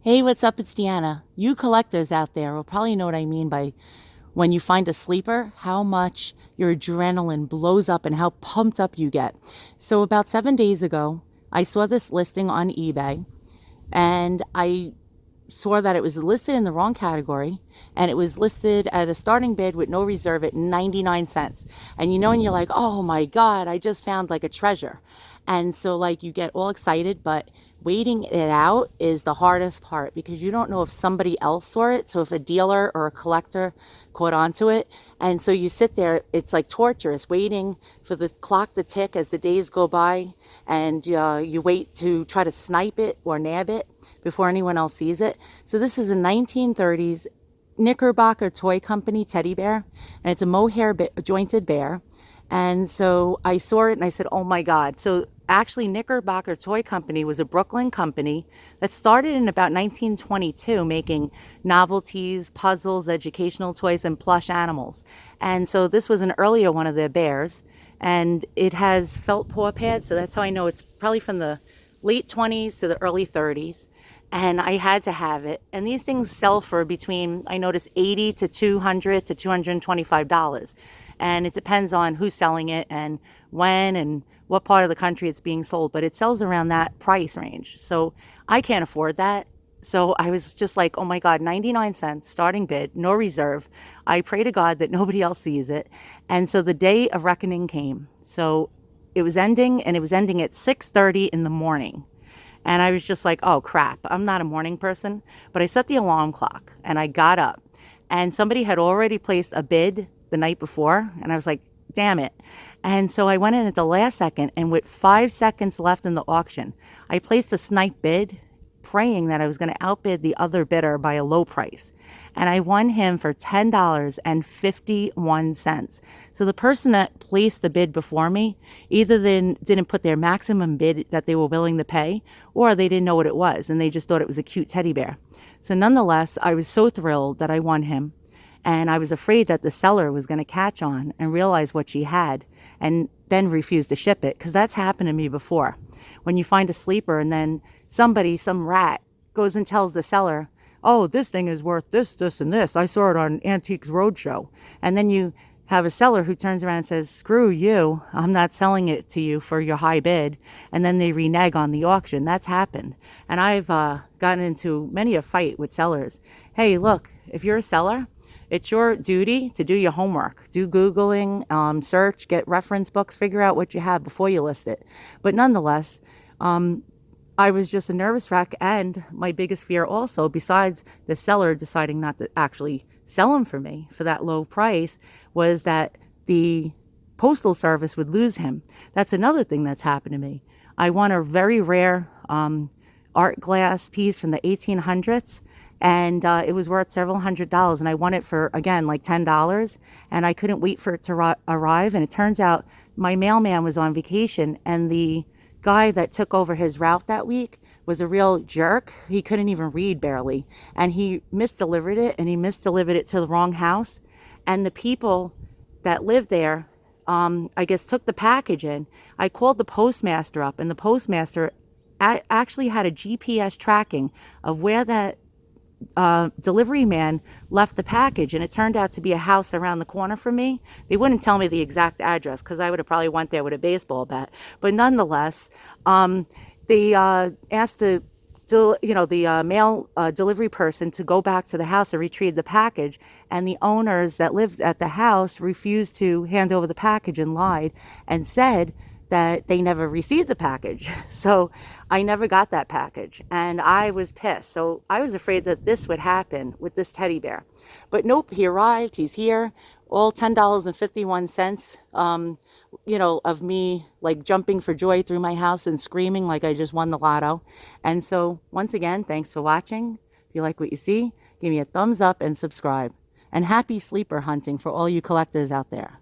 Hey, what's up? It's Deanna. You collectors out there will probably know what I mean by when you find a sleeper, how much your adrenaline blows up and how pumped up you get. So, about 7 days ago, I saw this listing on eBay and I saw that it was listed in the wrong category and it was listed at a starting bid with no reserve at 99 cents. And and you're like, oh my God, I just found like a treasure. And so, like, you get all excited, but waiting it out is the hardest part because you don't know if somebody else saw it. So, if a dealer or a collector caught onto it. And so you sit there, it's like torturous waiting for the clock to tick as the days go by. And you wait to try to snipe it or nab it before anyone else sees it. So this is a 1930s Knickerbocker toy company teddy bear, and it's a mohair jointed bear. And so I saw it and I said, oh my God. So actually, Knickerbocker Toy Company was a Brooklyn company that started in about 1922 making novelties, puzzles, educational toys, and plush animals. And so this was an earlier one of their bears. And it has felt paw pads. So that's how I know it's probably from the late 20s to the early 30s. And I had to have it. And these things sell for between, I noticed, 80 to 200 to $225. And it depends on who's selling it and when and what part of the country it's being sold, but it sells around that price range. So I can't afford that. So I was just like, oh my God, 99 cents starting bid, no reserve. I pray to God that nobody else sees it. And so the day of reckoning came. So it was ending, and it was ending at 6:30 in the morning. And I was just like, oh crap, I'm not a morning person. But I set the alarm clock and I got up, and somebody had already placed a bid the night before. And I was like, damn it. And so I went in at the last second, and with 5 seconds left in the auction, I placed a snipe bid, praying that I was going to outbid the other bidder by a low price. And I won him for $10.51. So the person that placed the bid before me either then didn't put their maximum bid that they were willing to pay, or they didn't know what it was and they just thought it was a cute teddy bear. So nonetheless, I was so thrilled that I won him. And I was afraid that the seller was going to catch on and realize what she had and then refuse to ship it, because that's happened to me before. When you find a sleeper and then somebody, some rat, goes and tells the seller, oh, this thing is worth this, this, and this. I saw it on Antiques Roadshow. And then you have a seller who turns around and says, screw you, I'm not selling it to you for your high bid. And then they renege on the auction. That's happened. And I've gotten into many a fight with sellers. Hey, look, if you're a seller, it's your duty to do your homework. Do Googling, search, get reference books, figure out what you have before you list it. But nonetheless, I was just a nervous wreck. And my biggest fear also, besides the seller deciding not to actually sell them for me for that low price, was that the postal service would lose him. That's another thing that's happened to me. I won a very rare art glass piece from the 1800s. And it was worth several $100s. And I won it for, again, like $10. And I couldn't wait for it to arrive. And it turns out my mailman was on vacation. And the guy that took over his route that week was a real jerk. He couldn't even read barely. And he misdelivered it. And he misdelivered it to the wrong house. And the people that lived there, I guess, took the package in. I called the postmaster up. And the postmaster actually had a GPS tracking of where that delivery man left the package, and it turned out to be a house around the corner from me. They wouldn't tell me the exact address because I would have probably went there with a baseball bat. But nonetheless, they asked the mail delivery person to go back to the house and retrieve the package. And the owners that lived at the house refused to hand over the package and lied and said that they never received the package. So I never got that package, and I was pissed. So I was afraid that this would happen with this teddy bear. But nope, he arrived, he's here, all $10.51, of me like jumping for joy through my house and screaming like I just won the lotto. And so once again, thanks for watching. If you like what you see, give me a thumbs up and subscribe. And happy sleeper hunting for all you collectors out there.